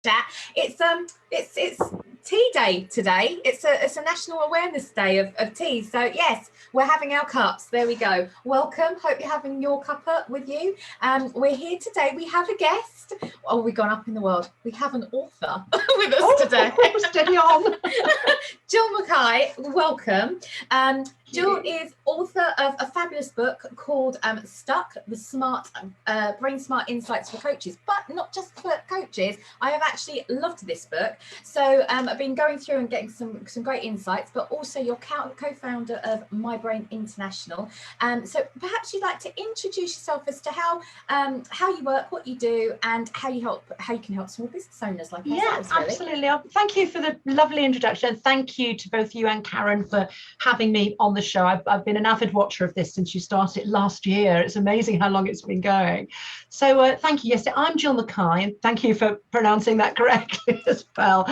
chat. It's tea day today. It's a national awareness day of tea. So yes, we're having our cups. There we go. Welcome. Hope you're having your cuppa with you. We're here today. We have a guest. Oh, we've gone up in the world. We have an author with us today. Steady on. Gill McKay, welcome. Gill is author of a fabulous book called Stuck, the Smart Brain Smart Insights for Coaches, but not just for coaches. I have actually loved this book. So I've been going through and getting some great insights, but also you're co-founder of MyBrain International. So perhaps you'd like to introduce yourself as to how you work, what you do, and how you can help small business owners like ourselves. Yeah, absolutely. Thank you for the lovely introduction. Thank you to both you and Karen for having me on the show. I've been an avid watcher of this since you started last year. It's amazing how long it's been going. So thank you. Yes, I'm Gill McKay, and thank you for pronouncing that correctly as well.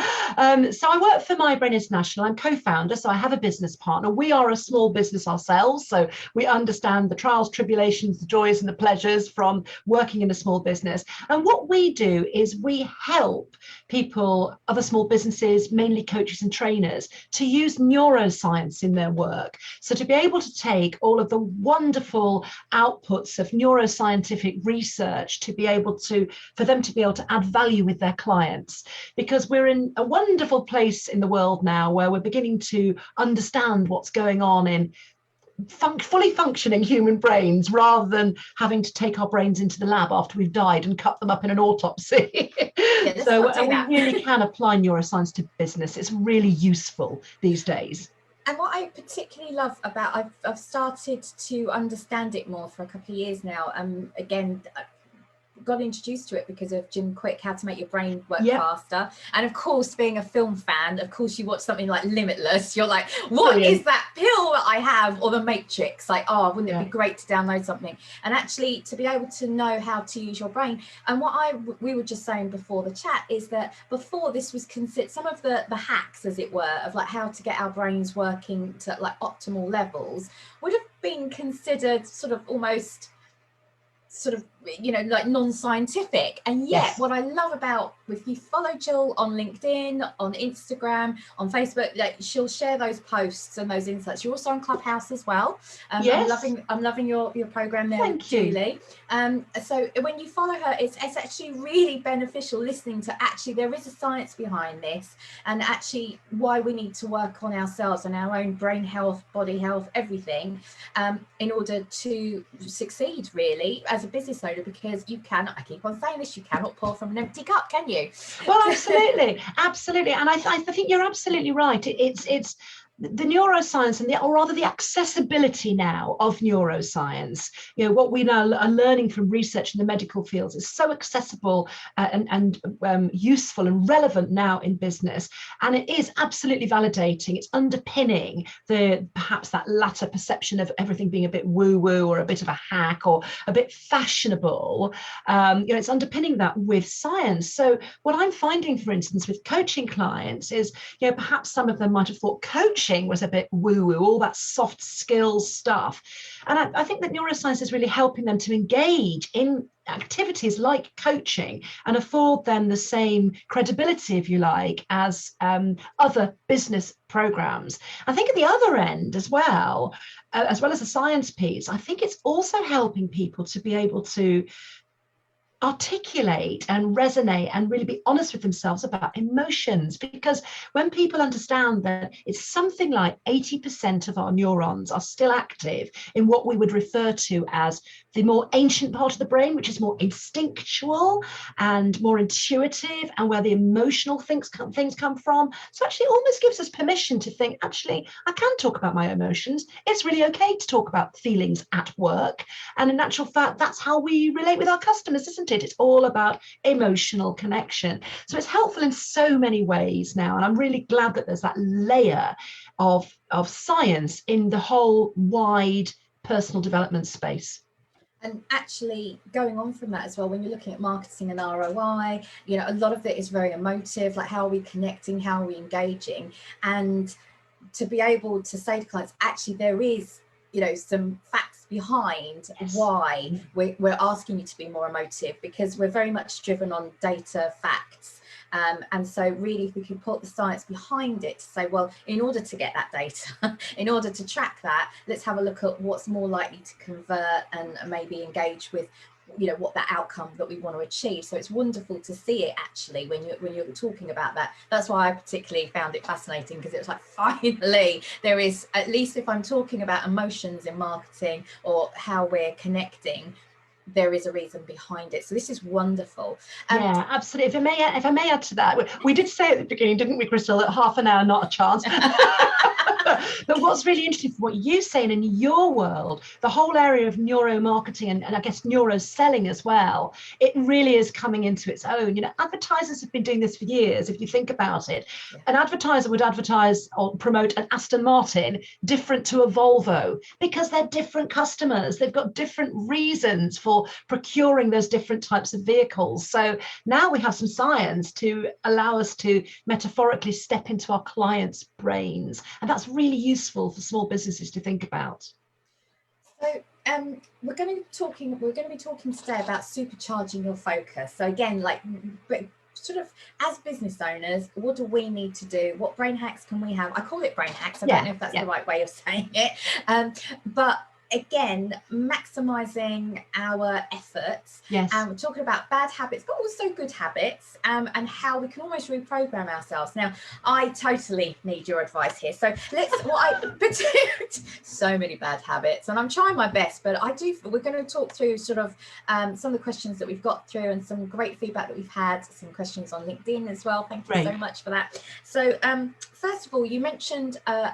So I work for MyBrain International. I'm co-founder, so I have a business partner. We are a small business ourselves, so we understand the trials, tribulations, the joys and the pleasures from working in a small business. And what we do is we help people, other small businesses, mainly coaches and trainers, to use neuroscience in their work. So to be able to take all of the wonderful outputs of neuroscientific research for them to be able to add value with their clients, because we're in a wonderful place in the world now where we're beginning to understand what's going on in fully functioning human brains, rather than having to take our brains into the lab after we've died and cut them up in an autopsy. Yeah, so we really can apply neuroscience to business. It's really useful these days. And what I particularly love about, I've started to understand it more for a couple of years now. Again, got introduced to it because of Jim Quick, How to Make Your Brain Work Faster. And of course, being a film fan, of course, you watch something like Limitless, you're like, what is that pill that I have? Or The Matrix, like, oh, wouldn't it be great to download something? And actually to be able to know how to use your brain. And what we were just saying before the chat is that before, this was considered some of the hacks, as it were, of like how to get our brains working to like optimal levels would have been considered sort of almost like non-scientific. And yet what I love about, if you follow Gill on LinkedIn, on Instagram, on Facebook, like she'll share those posts and those insights. You're also on Clubhouse as well. I'm loving your program there. Thank you, Julie. So when you follow her, it's actually really beneficial listening to actually there is a science behind this, and actually why we need to work on ourselves and our own brain health, body health, everything, in order to succeed really as a business owner, because you cannot, I keep on saying this, you cannot pour from an empty cup, can you? Well, absolutely. And I think you're absolutely right. It's the neuroscience or rather the accessibility now of neuroscience, what we now are learning from research in the medical fields is so accessible and useful and relevant now in business. And it is absolutely validating. It's underpinning perhaps that latter perception of everything being a bit woo-woo or a bit of a hack or a bit fashionable. It's underpinning that with science. So what I'm finding, for instance, with coaching clients is, perhaps some of them might have thought coaching was a bit woo-woo, all that soft skills stuff. And I think that neuroscience is really helping them to engage in activities like coaching and afford them the same credibility, if you like, as other business programs. I think at the other end as well as the science piece, I think it's also helping people to be able to articulate and resonate and really be honest with themselves about emotions, because when people understand that it's something like 80% of our neurons are still active in what we would refer to as the more ancient part of the brain, which is more instinctual and more intuitive, and where the emotional things come from. So actually it almost gives us permission to think, actually, I can talk about my emotions. It's really okay to talk about feelings at work. And in actual fact, that's how we relate with our customers, isn't it? It's all about emotional connection. So it's helpful in so many ways now. And I'm really glad that there's that layer of science in the whole wide personal development space. And actually going on from that as well, when you're looking at marketing and ROI, a lot of it is very emotive, like how are we connecting, how are we engaging? And to be able to say to clients, actually there is some facts behind why we're asking you to be more emotive, because we're very much driven on data, facts, And so really, if we could put the science behind it to say, well, in order to get that data, in order to track that, let's have a look at what's more likely to convert and maybe engage with, you know, what that outcome that we want to achieve. So it's wonderful to see it actually when you're talking about that. That's why I particularly found it fascinating, because it was like, finally there is, at least if I'm talking about emotions in marketing or how we're connecting, there is a reason behind it. So this is wonderful. Yeah, absolutely. If I may add to that, we did say at the beginning, didn't we, Crystal, that half an hour, not a chance. But what's really interesting from what you're saying in your world, the whole area of neuromarketing and I guess neuro selling as well, it really is coming into its own. You know, advertisers have been doing this for years. If you think about it, an advertiser would advertise or promote an Aston Martin different to a Volvo, because they're different customers. They've got different reasons for procuring those different types of vehicles. So now we have some science to allow us to metaphorically step into our clients' brains, and that's really useful for small businesses to think about. So we're going to be talking today about supercharging your focus. So again, like, sort of as business owners, what do we need to do? What brain hacks can we have? I call it brain hacks. I don't know if that's the right way of saying it, but again, maximizing our efforts. Yes. We're talking about bad habits, but also good habits, and how we can almost reprogram ourselves. Now, I totally need your advice here. So so many bad habits, and I'm trying my best, but we're going to talk through sort of some of the questions that we've got through and some great feedback that we've had, some questions on LinkedIn as well. Thank you so much for that. So first of all, you mentioned a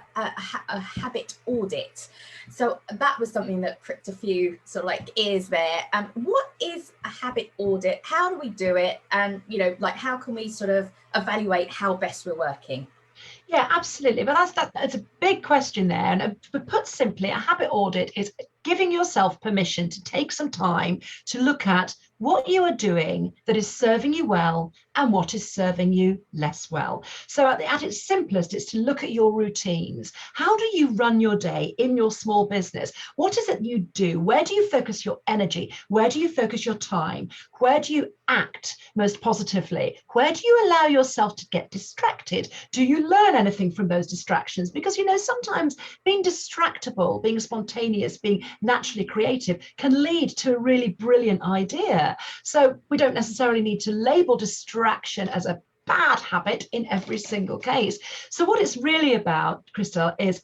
habit audit. So that was something that pricked a few sort of like ears there. What is a habit audit? How do we do it? And, you know, like, how can we sort of evaluate how best we're working? Yeah, absolutely. But that's a big question there. And put simply, a habit audit is giving yourself permission to take some time to look at what you are doing that is serving you well and what is serving you less well. So at its simplest, it's to look at your routines. How do you run your day in your small business? What is it you do? Where do you focus your energy? Where do you focus your time? Where do you act most positively? Where do you allow yourself to get distracted? Do you learn anything from those distractions? Because, you know, sometimes being distractible, being spontaneous, being naturally creative can lead to a really brilliant idea. So we don't necessarily need to label distraction as a bad habit in every single case. So what it's really about, Crystal, is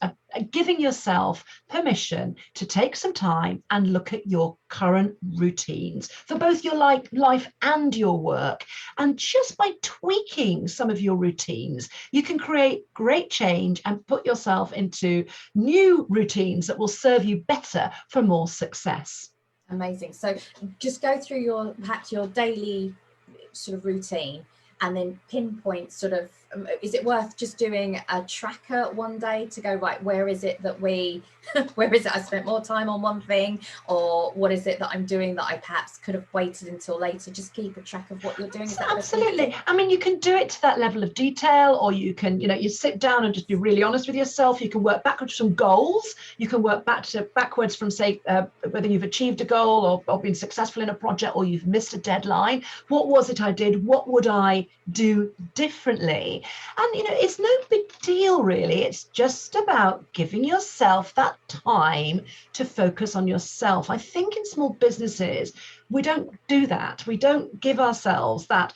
giving yourself permission to take some time and look at your current routines for both your life and your work. And just by tweaking some of your routines, you can create great change and put yourself into new routines that will serve you better for more success. Amazing. So just go through perhaps your daily sort of routine, and then pinpoint sort of, is it worth just doing a tracker one day to go, right, where is it I spent more time on one thing, or what is it that I'm doing that I perhaps could have waited until later? Just keep a track of what you're doing. Absolutely. I mean, you can do it to that level of detail, or you can, you know, you sit down and just be really honest with yourself. You can work backwards from goals. You can work backwards from, say, whether you've achieved a goal or been successful in a project, or you've missed a deadline. What was it I did? What would I do differently? And, you know, it's no big deal, really. It's just about giving yourself that time to focus on yourself. I think in small businesses, we don't do that. We don't give ourselves that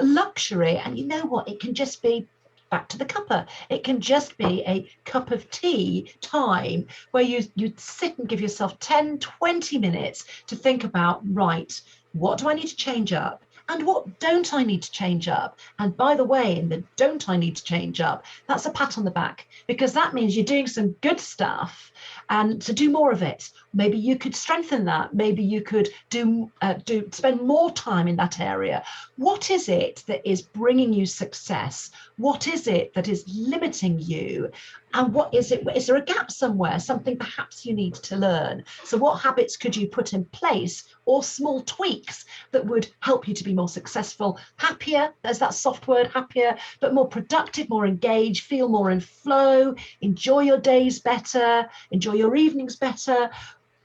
luxury. And you know what? It can just be back to the cuppa. It can just be a cup of tea time where you sit and give yourself 10, 20 minutes to think about, right, what do I need to change up? And what don't I need to change up? And by the way, in the don't I need to change up, that's a pat on the back, because that means you're doing some good stuff, and to do more of it. Maybe you could strengthen that. Maybe you could spend more time in that area. What is it that is bringing you success? What is it that is limiting you? And what is it? Is there a gap somewhere? Something perhaps you need to learn? So what habits could you put in place, or small tweaks that would help you to be more successful, happier? There's that soft word, happier, but more productive, more engaged, feel more in flow, enjoy your days better, enjoy your evenings better.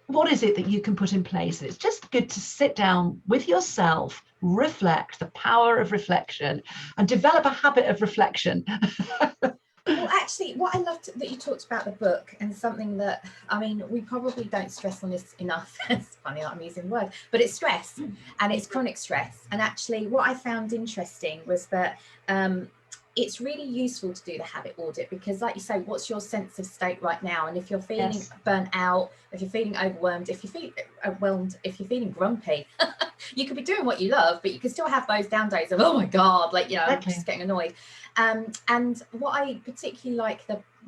what is it that you can put in place? It's just good to sit down with yourself, reflect, the power of reflection, and develop a habit of reflection. Well, actually, what I loved that you talked about the book, and something that, I mean, we probably don't stress on this enough. It's funny that I'm using the word, but it's stress, and it's chronic stress. And actually, what I found interesting was that it's really useful to do the habit audit, because like you say, what's your sense of state right now? And if you're feeling burnt out, if you're feeling overwhelmed, if you're feeling grumpy, you could be doing what you love, but you can still have those down days of, oh my God, like, you know, I'm just getting annoyed. And what I particularly like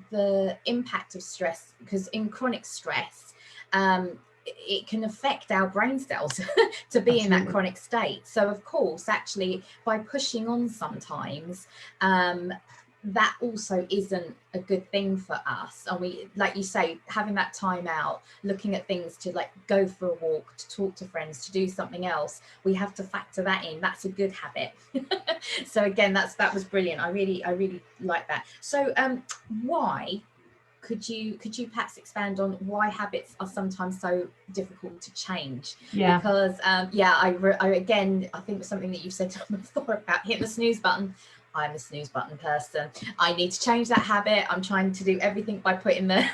the impact of stress, because in chronic stress, it can affect our brain cells to be in that chronic state. So of course, actually, by pushing on sometimes, that also isn't a good thing for us. And we, like you say, having that time out, looking at things to like go for a walk, to talk to friends, to do something else, we have to factor that in. That's a good habit. So again, that was brilliant. I really like that. So why could you perhaps expand on why habits are sometimes so difficult to change? Yeah. Because I think something that you've said before about hitting the snooze button. I'm a snooze button person. I need to change that habit. I'm trying to do everything by putting the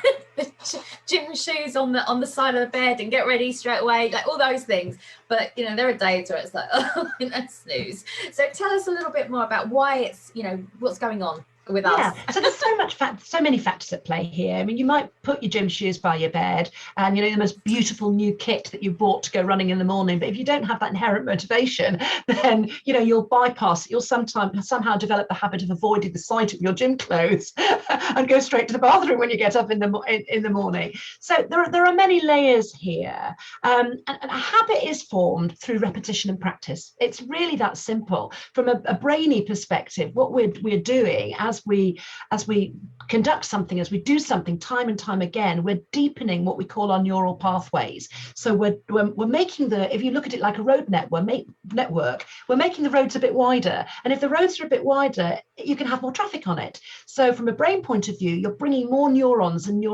gym shoes on the side of the bed and get ready straight away, like all those things. But you know, there are days where it's like, oh, snooze. So tell us a little bit more about why it's, you know, what's going on with us. So there's so many factors at play here. I mean, you might put your gym shoes by your bed and, you know, the most beautiful new kit that you bought to go running in the morning. But if you don't have that inherent motivation, then, you know, you'll bypass it. You'll somehow develop the habit of avoiding the sight of your gym clothes and go straight to the bathroom when you get up in the morning. So there are many layers here. And a habit is formed through repetition and practice. It's really that simple. From a brainy perspective, what we're doing as we conduct something, as we do something time and time again, we're deepening what we call our neural pathways. So we're making if you look at it like a road network, we're making the roads a bit wider. And if the roads are a bit wider, you can have more traffic on it. So from a brain point of view, you're bringing more neurons and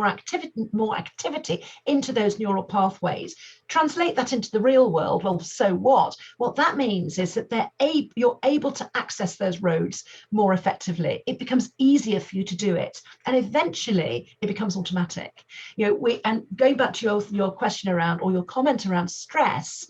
more activity into those neural pathways. Translate that into the real world. Well, so what? What that means is that you're able to access those roads more effectively. It becomes easier for you to do it, and eventually it becomes automatic. You know, and going back to your question around, or your comment around stress,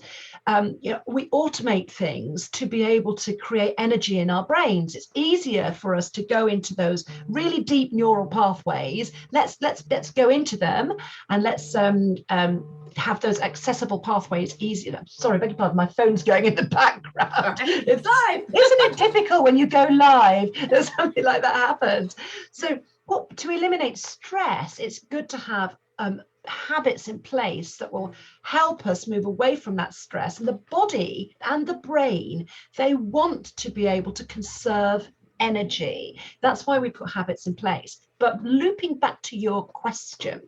you know, we automate things to be able to create energy in our brains. It's easier for us to go into those really deep neural pathways. Let's go into them, and let's have those accessible pathways easier. Sorry, beg your pardon, my phone's going in the background. It's live. Isn't it typical when you go live that something like that happens? So to eliminate stress, it's good to have habits in place that will help us move away from that stress. And the body and the brain, they want to be able to conserve energy. That's why we put habits in place. But looping back to your question,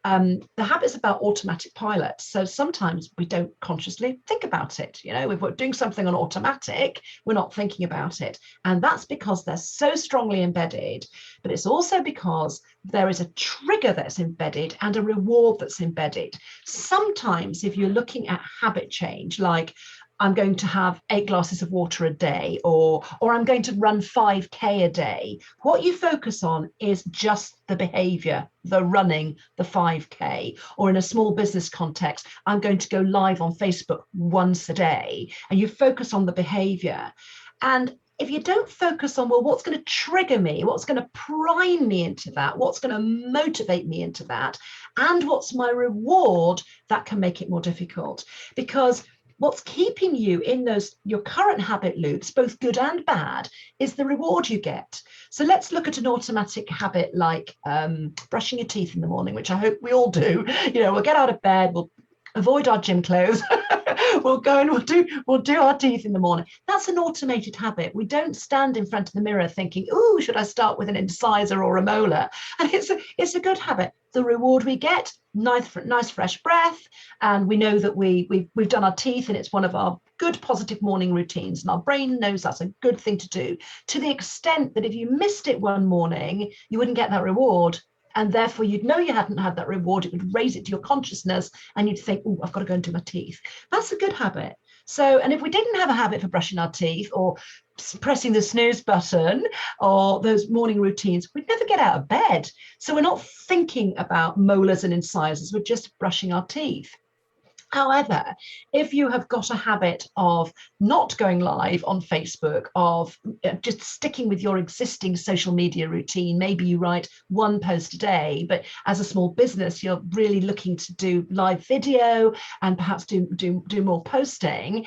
the habit's about automatic pilot. So sometimes we don't consciously think about it. You know, if we're doing something on automatic, we're not thinking about it. And that's because they're so strongly embedded. But it's also because there is a trigger that's embedded and a reward that's embedded. Sometimes if you're looking at habit change, like I'm going to have 8 glasses of water a day, or I'm going to run 5K a day, what you focus on is just the behavior, the running, the 5K. Or in a small business context, I'm going to go live on Facebook once a day, and you focus on the behavior. And if you don't focus on, well, what's going to trigger me, what's going to prime me into that, what's going to motivate me into that, and what's my reward, that can make it more difficult. Because what's keeping you in your current habit loops, both good and bad, is the reward you get. So let's look at an automatic habit like brushing your teeth in the morning, which I hope we all do. You know, we'll get out of bed, we'll avoid our gym clothes, we'll go and we'll do our teeth in the morning. That's an automated habit. We don't stand in front of the mirror thinking, "Ooh, should I start with an incisor or a molar?" And it's a good habit. The reward we get, nice fresh breath, and we know that we've done our teeth, and it's one of our good positive morning routines, and our brain knows that's a good thing to do, to the extent that if you missed it one morning, you wouldn't get that reward. and therefore you'd know you hadn't had that reward. It would raise it to your consciousness, and you'd think, oh, I've got to go and do my teeth. That's a good habit. So, and if we didn't have a habit for brushing our teeth or pressing the snooze button or those morning routines, we'd never get out of bed. So we're not thinking about molars and incisors, we're just brushing our teeth. However, if you have got a habit of not going live on Facebook, of just sticking with your existing social media routine, maybe you write one post a day, but as a small business, you're really looking to do live video and perhaps do more posting.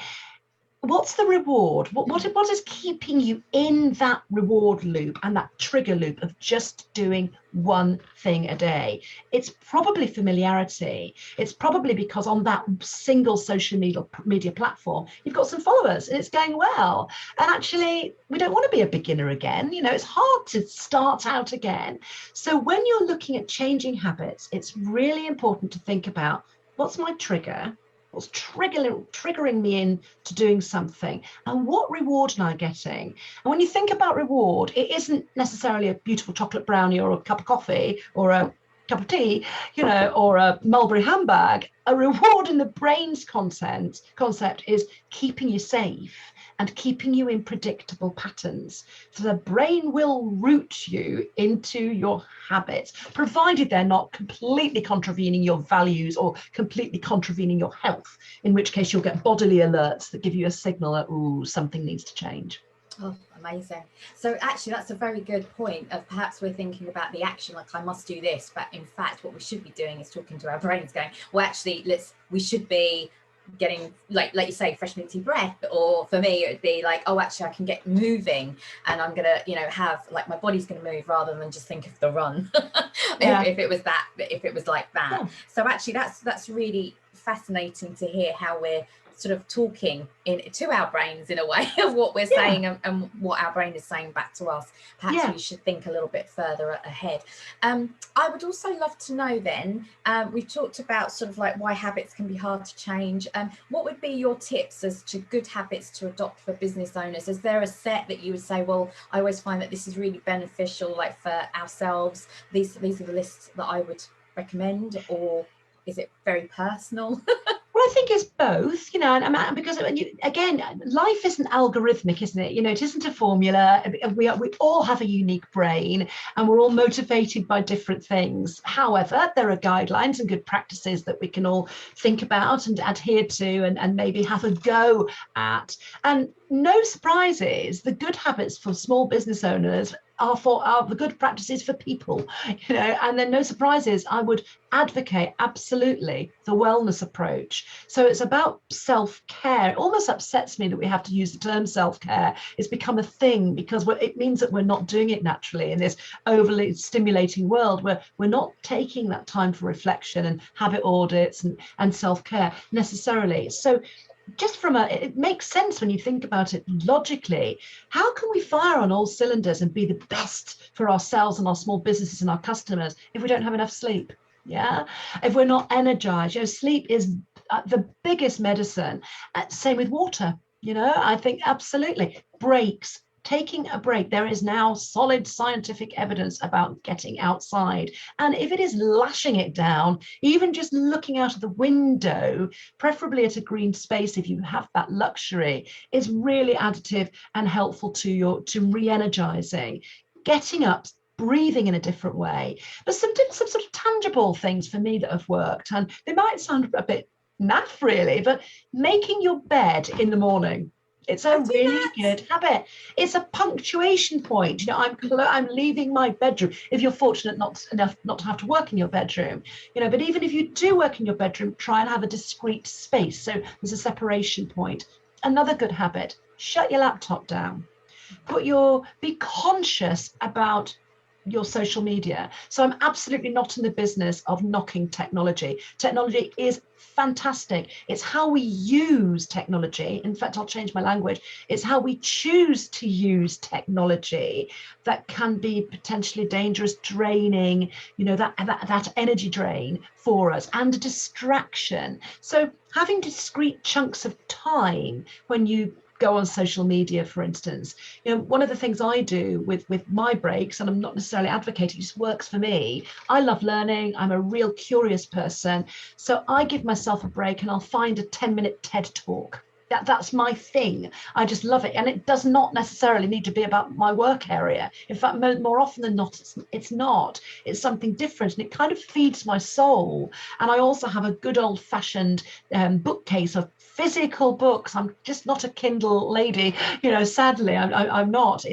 What's the reward? What is keeping you in that reward loop and that trigger loop of just doing one thing a day? It's probably familiarity. It's probably because on that single social media platform, you've got some followers and it's going well. And actually, we don't want to be a beginner again. You know, it's hard to start out again. So when you're looking at changing habits, it's really important to think about, what's my trigger? What's triggering me in to doing something, and what reward am I getting? And when you think about reward, it isn't necessarily a beautiful chocolate brownie or a cup of coffee or a cup of tea, you know, or a Mulberry handbag. A reward in the brain's concept is keeping you safe and keeping you in predictable patterns. So the brain will root you into your habits, provided they're not completely contravening your values or completely contravening your health, in which case you'll get bodily alerts that give you a signal that, ooh, something needs to change. Oh, amazing. So actually, that's a very good point of perhaps we're thinking about the action, like I must do this, but in fact, what we should be doing is talking to our brains going, well, actually, we should be getting, like you say, fresh minty breath. Or for me, it would be like, oh, actually, I can get moving and I'm gonna, you know, have like my body's gonna move rather than just think of the run. Yeah. if it was like that. Yeah. So actually, that's really fascinating to hear how we're sort of talking to our brains in a way of what we're saying and what our brain is saying back to us. Perhaps we should think a little bit further ahead. I would also love to know then, we've talked about sort of like why habits can be hard to change. What would be your tips as to good habits to adopt for business owners? Is there a set that you would say, well, I always find that this is really beneficial, like for ourselves, these are the lists that I would recommend, or is it very personal? Well, I think it's both, you know, and because again, life isn't algorithmic, isn't it? You know, it isn't a formula. We all have a unique brain, and we're all motivated by different things. However, there are guidelines and good practices that we can all think about and adhere to, and maybe have a go at. And no surprises, the good habits for small business owners are the good practices for people, you know, and then no surprises, I would advocate absolutely the wellness approach. So it's about self-care. It almost upsets me that we have to use the term self-care. It's become a thing because it means that we're not doing it naturally in this overly stimulating world where we're not taking that time for reflection and habit audits and self-care necessarily. So just it makes sense when you think about it logically. How can we fire on all cylinders and be the best for ourselves and our small businesses and our customers if we don't have enough sleep? Yeah, if we're not energized, you know, sleep is the biggest medicine. Same with water, you know, I think absolutely. Breaks, taking a break. There is now solid scientific evidence about getting outside. And if it is lashing it down, even just looking out of the window, preferably at a green space, if you have that luxury, is really additive and helpful to re-energizing. Getting up, breathing in a different way. There's some sort of tangible things for me that have worked, and they might sound a bit naff really, but making your bed in the morning. It's a really good habit. It's a punctuation point. You know, I'm leaving my bedroom. If you're fortunate enough not to have to work in your bedroom, you know, but even if you do work in your bedroom, try and have a discrete space. So there's a separation point. Another good habit, shut your laptop down. Be conscious about your social media. So I'm absolutely not in the business of knocking technology. Technology is fantastic. It's how we use technology. In fact, I'll change my language. It's how we choose to use technology that can be potentially dangerous, draining, you know, that energy drain for us, and a distraction. So having discrete chunks of time when you go on social media, for instance. You know, one of the things I do with my breaks, and I'm not necessarily advocating, it just works for me. I love learning. I'm a real curious person. So I give myself a break and I'll find a 10-minute TED talk. That's my thing. I just love it. And it does not necessarily need to be about my work area. In fact, more often than not, it's not. It's something different, and it kind of feeds my soul. And I also have a good old-fashioned bookcase of physical books. I'm just not a Kindle lady, you know, sadly, I'm not.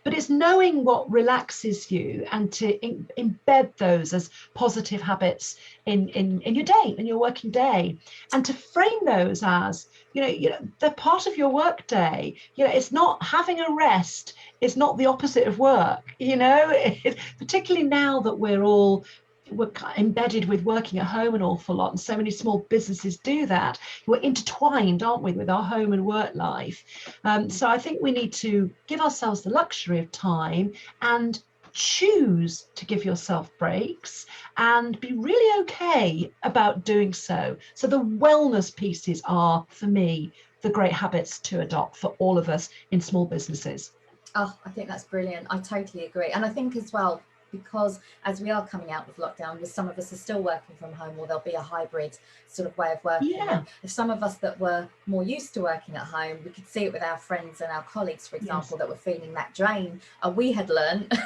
But it's knowing what relaxes you and to embed those as positive habits in your day, in your working day, and to frame those as, you know, they're part of your work day. You know, it's not having a rest. It's not the opposite of work. You know, particularly now that we're embedded with working at home an awful lot, and so many small businesses do that. We're intertwined, aren't we, with our home and work life? So I think we need to give ourselves the luxury of time and choose to give yourself breaks and be really okay about doing so. So the wellness pieces are, for me, the great habits to adopt for all of us in small businesses. Oh, I think that's brilliant. I totally agree. And I think as well, because as we are coming out of lockdown, with some of us are still working from home, or there'll be a hybrid sort of way of working. Yeah. If some of us that were more used to working at home, we could see it with our friends and our colleagues, for example, that were feeling that drain. We had learned,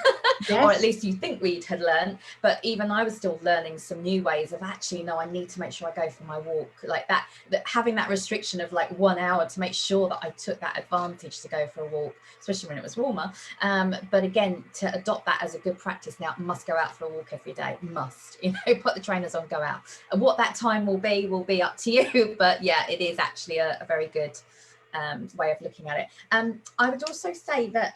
yes. Or at least you think we had learned, but even I was still learning some new ways of actually, no, I need to make sure I go for my walk, like that having that restriction of like 1 hour to make sure that I took that advantage to go for a walk, especially when it was warmer. But again, to adopt that as a good practice now, must go out for a walk every day, must, you know, put the trainers on, go out. And what that time will be up to you, but yeah, it is actually a very good way of looking at it. I would also say that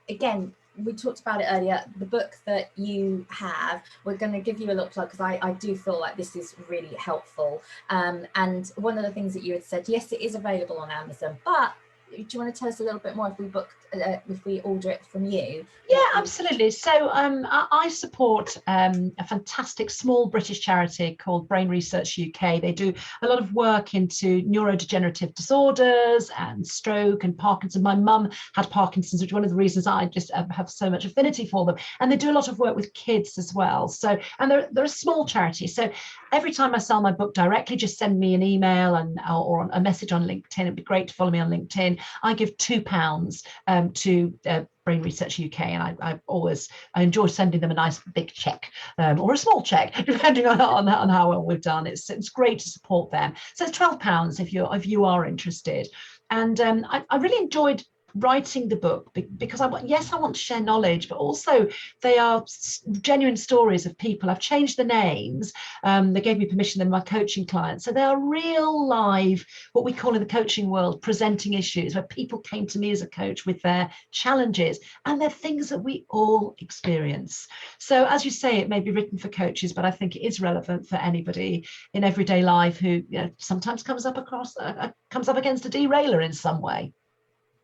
again, we talked about it earlier, the book that you have, we're going to give you a little plug, because I do feel like this is really helpful. And one of the things that you had said, yes, it is available on Amazon, but do you want to tell us a little bit more if we order it from you? Yeah, absolutely. So I support a fantastic small British charity called Brain Research UK. They do a lot of work into neurodegenerative disorders and stroke and Parkinson. My mum had Parkinson's, which is one of the reasons I just have so much affinity for them. And they do a lot of work with kids as well. So, and they're a small charity. So every time I sell my book directly, just send me an email or a message on LinkedIn. It'd be great to follow me on LinkedIn. I give £2 to Brain Research UK, and I enjoy sending them a nice big check or a small check, depending on how well we've done. It's great to support them. So it's £12 if you are interested. And I really enjoyed writing the book because I want to share knowledge, but also they are genuine stories of people. I've changed the names. They gave me permission. They're my coaching clients, so they are real live, what we call in the coaching world, presenting issues, where people came to me as a coach with their challenges, and they're things that we all experience. So as you say, it may be written for coaches, but I think it is relevant for anybody in everyday life who, you know, sometimes comes up against a derailer in some way.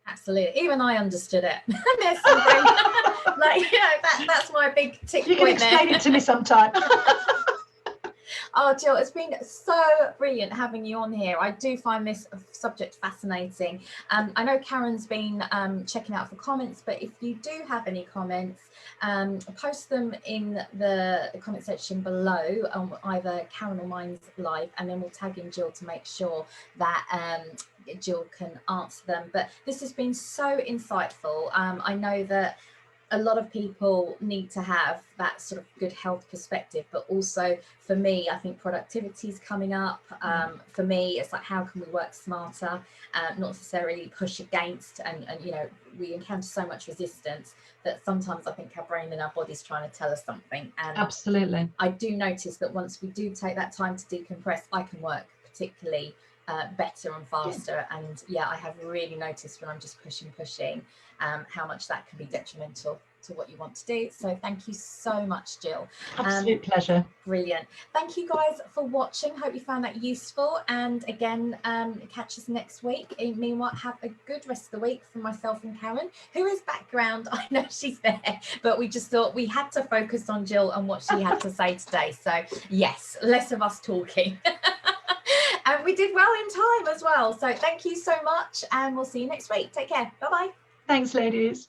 Absolutely. Even I understood it. There's some like, you know, that's my big tick point. You can explain it to me sometime. Oh, Jill, it's been so brilliant having you on here. I do find this subject fascinating. I know Karen's been checking out for comments, but if you do have any comments, post them in the comment section below on either Karen or mine's live, and then we'll tag in Jill to make sure that Jill can answer them. But this has been so insightful. I know that a lot of people need to have that sort of good health perspective, but also for me, I think productivity is coming up. For me, it's like, how can we work smarter, not necessarily push against, and you know, we encounter so much resistance that sometimes I think our brain and our body's trying to tell us something. And absolutely, I do notice that once we do take that time to decompress, I can work particularly better and faster. Yeah. And yeah, I have really noticed when I'm just pushing how much that can be detrimental to what you want to do. So thank you so much, Jill. Absolute pleasure. Brilliant. Thank you guys for watching. Hope you found that useful, and again, catch us next week. Meanwhile, have a good rest of the week from myself and Karen, who is background. I know she's there, but we just thought we had to focus on Jill and what she had to say today. So yes, less of us talking. And we did well in time as well. So thank you so much, and we'll see you next week. Take care. Bye-bye. Thanks, ladies.